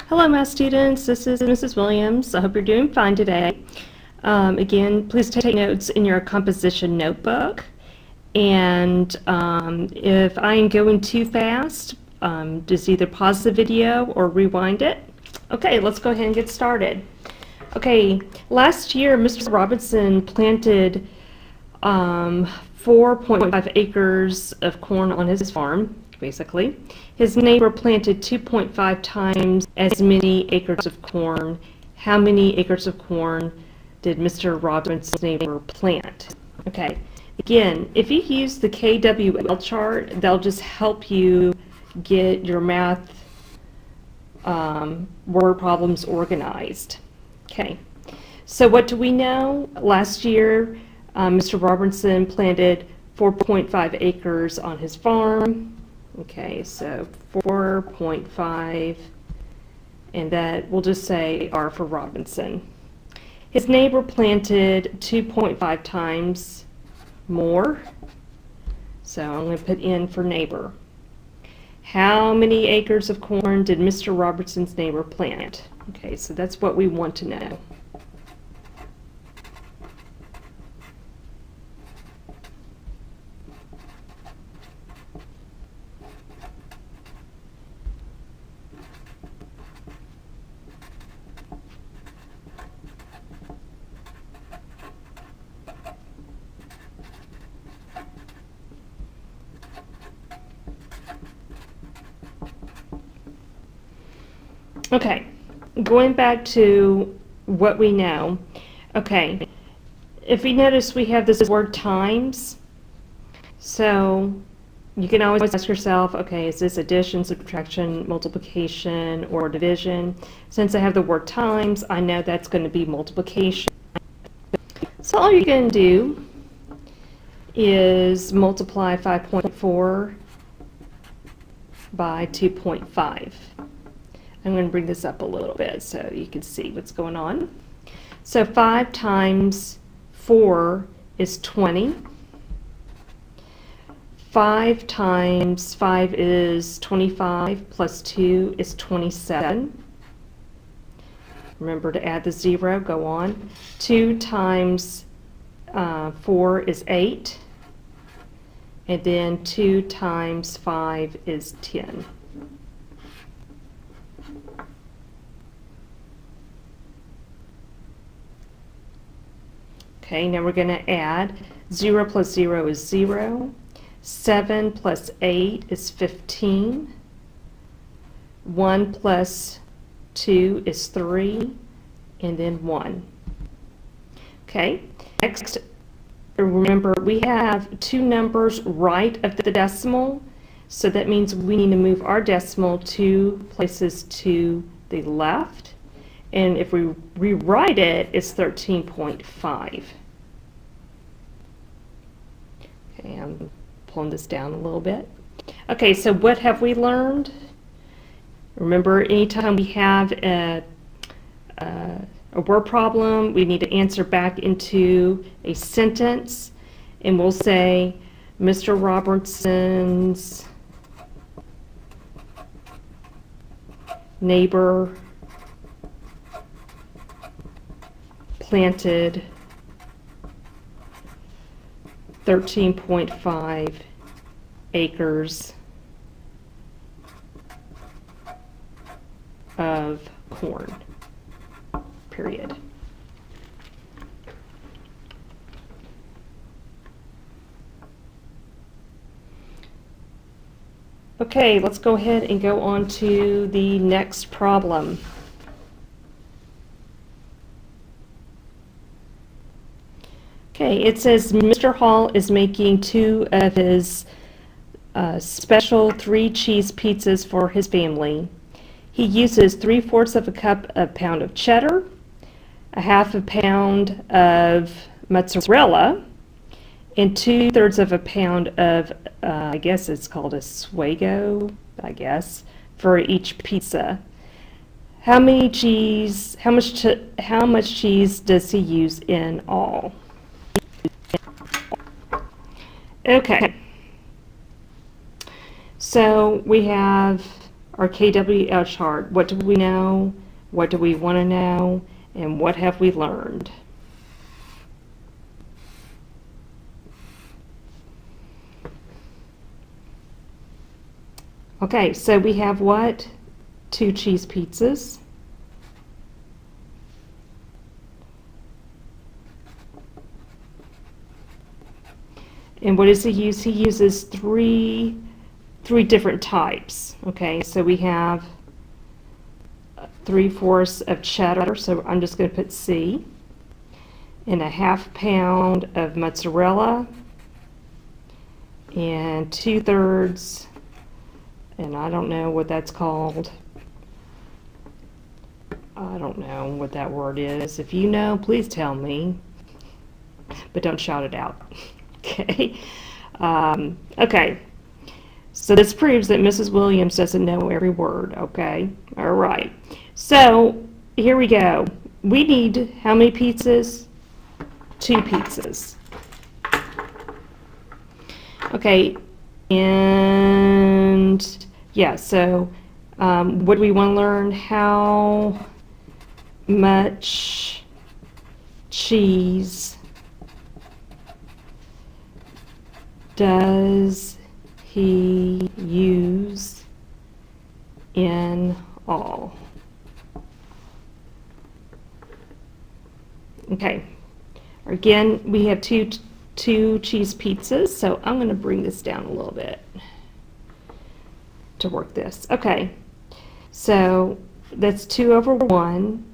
Hello, math students. This is Mrs. Williams. I hope you're doing fine today. Again, please take notes in your composition notebook. And if I am going too fast, just either pause the video or rewind it. Okay, let's go ahead and get started. Okay, last year, Mr. Robinson planted 4.5 acres of corn on his farm, basically. His neighbor planted 2.5 times as many acres of corn. How many acres of corn did Mr. Robinson's neighbor plant? Okay, again, if you use the KWL chart, that'll just help you get your math word problems organized. Okay, so what do we know? Last year, Mr. Robinson planted 4.5 acres on his farm. Okay, so 4.5, and that we'll just say R for Robinson. His neighbor planted 2.5 times more, so I'm going to put N for neighbor. How many acres of corn did Mr. Robinson's neighbor plant? Okay, so that's what we want to know. Okay, going back to what we know. Okay, if you notice, we have this word times. So you can always ask yourself, okay, is this addition, subtraction, multiplication, or division? Since I have the word times, I know that's going to be multiplication. So all you're going to do is multiply 5.4 by 2.5. I'm going to bring this up a little bit so you can see what's going on. So 5 times 4 is 20. 5 times 5 is 25, plus 2 is 27. Remember to add the 0, go on. 2 times 4 is 8. And then 2 times 5 is 10. Okay, now we're going to add 0 plus 0 is 0. 7 plus 8 is 15. 1 plus 2 is 3. And then 1. Okay, next, remember we have two numbers right of the decimal. So that means we need to move our decimal 2 places to the left. And if we rewrite it, it's 13.5. Okay, I'm pulling this down a little bit. Okay, so what have we learned? Remember, anytime we have a word problem, we need to answer back into a sentence, and we'll say, Mr. Robinson's neighbor planted 13.5 acres of corn, period. Okay, let's go ahead and go on to the next problem. Okay, it says Mr. Hall is making 2 of his special 3 cheese pizzas for his family. He uses 3/4 of a cup of pound of cheddar, a half a pound of mozzarella, and 2/3 of a pound of, I guess it's called a Swago, I guess, for each pizza. How much cheese does he use in all? Okay, so we have our KWL chart. What do we know? What do we want to know? And what have we learned? Okay, so we have what? 2 cheese pizzas. And what does he use? He uses three different types. Okay, so we have 3/4 of cheddar, so I'm just going to put C, and a 1/2 pound of mozzarella, and 2/3, and I don't know what that's called. I don't know what that word is. If you know, please tell me, but don't shout it out. Okay. Okay. So this proves that Mrs. Williams doesn't know every word. Okay. All right. So here we go. We need how many pizzas? 2 pizzas. Okay. And yeah, so what do we want to learn? How much cheese does he use in all? Okay. Again, we have two cheese pizzas, so I'm going to bring this down a little bit to work this. Okay. So that's 2/1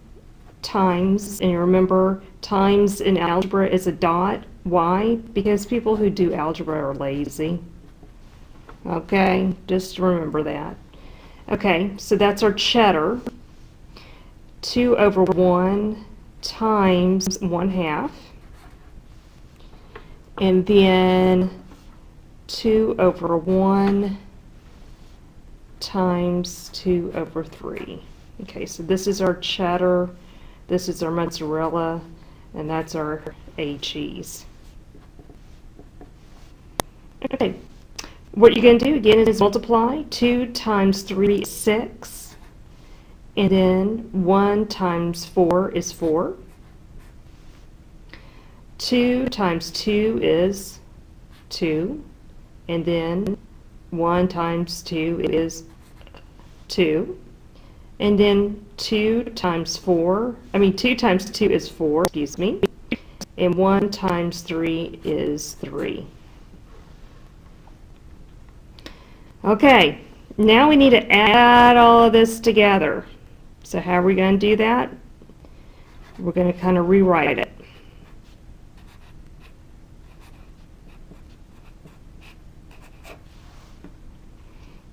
times, and you remember times in algebra is a dot. Why? Because people who do algebra are lazy. Okay, just remember that. Okay, so that's our cheddar. 2/1 times 1/2. And then 2/1 times 2/3. Okay, so this is our cheddar, this is our mozzarella, and that's our A cheese. Okay, what you're going to do again is multiply. 2 times 3 is 6, and then 1 times 4 is 4. 2 times 2 is 2, and then 1 times 2 is 2, and then 2 times 2 is 4, excuse me, and 1 times 3 is 3. Okay, now we need to add all of this together. So how are we going to do that? We're going to kind of rewrite it.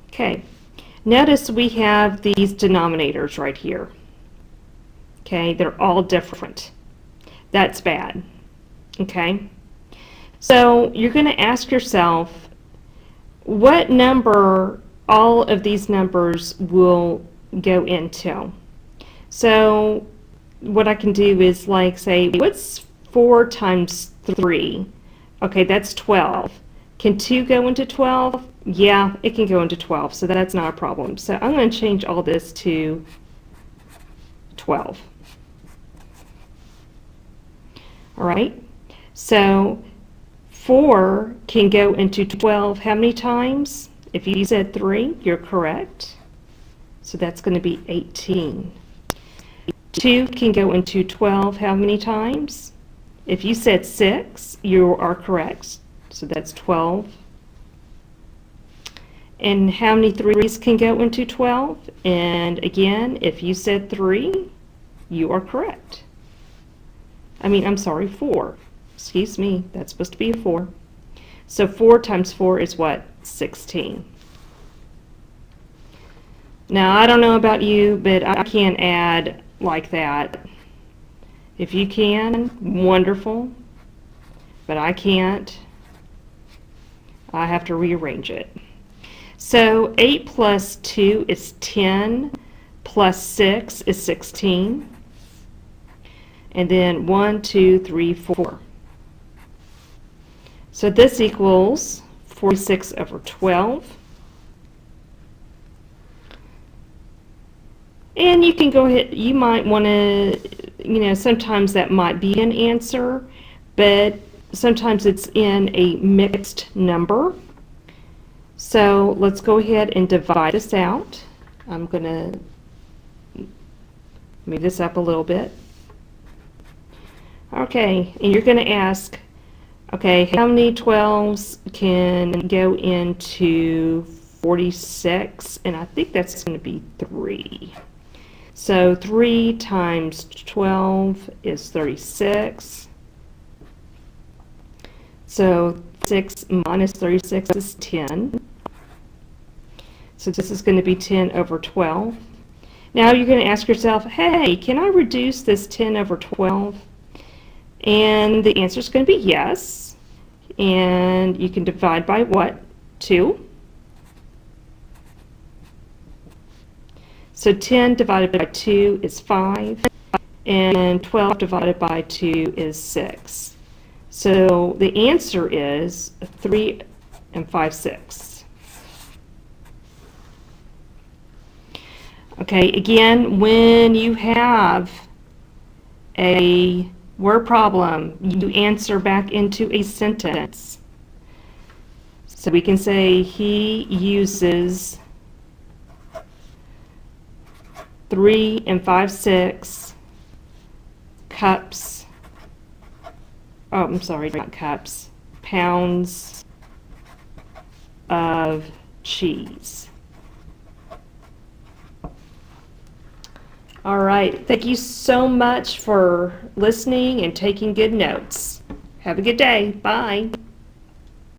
Okay, notice we have these denominators right here. Okay, they're all different. That's bad. Okay, so you're going to ask yourself, what number all of these numbers will go into? So what I can do is like say, what's 4 times 3? Okay, that's 12. Can 2 go into 12? Yeah, it can go into 12, so that's not a problem. So I'm going to change all this to 12. All right, so 4 can go into 12 how many times? If you said 3, you're correct. So that's going to be 18. 2 can go into 12 how many times? If you said 6, you are correct. So that's 12. And how many 3s can go into 12? And again, if you said 3, you are correct. I'm sorry, 4. Excuse me, that's supposed to be a 4. So 4 times 4 is what? 16. Now, I don't know about you, but I can't add like that. If you can, wonderful. But I can't. I have to rearrange it. So 8 plus 2 is 10, plus 6 is 16. And then 1, 2, 3, 4. So this equals 46/12. And you can go ahead, you might want to, sometimes that might be an answer, but sometimes it's in a mixed number. So let's go ahead and divide this out. I'm going to move this up a little bit. Okay, and you're going to ask, okay, how many 12s can go into 46? And I think that's going to be 3. So 3 times 12 is 36. So 6 minus 36 is 10. So this is going to be 10 over 12. Now you're going to ask yourself, hey, can I reduce this 10 over 12? And the answer is going to be yes. And you can divide by what? 2. So 10 divided by 2 is 5, and 12 divided by 2 is 6. So the answer is 3 5/6. Okay, again, when you have a word problem, you answer back into a sentence. So we can say he uses 3 5/6 cups, oh, I'm sorry, not cups, pounds of cheese. All right, thank you so much for listening and taking good notes. Have a good day. Bye.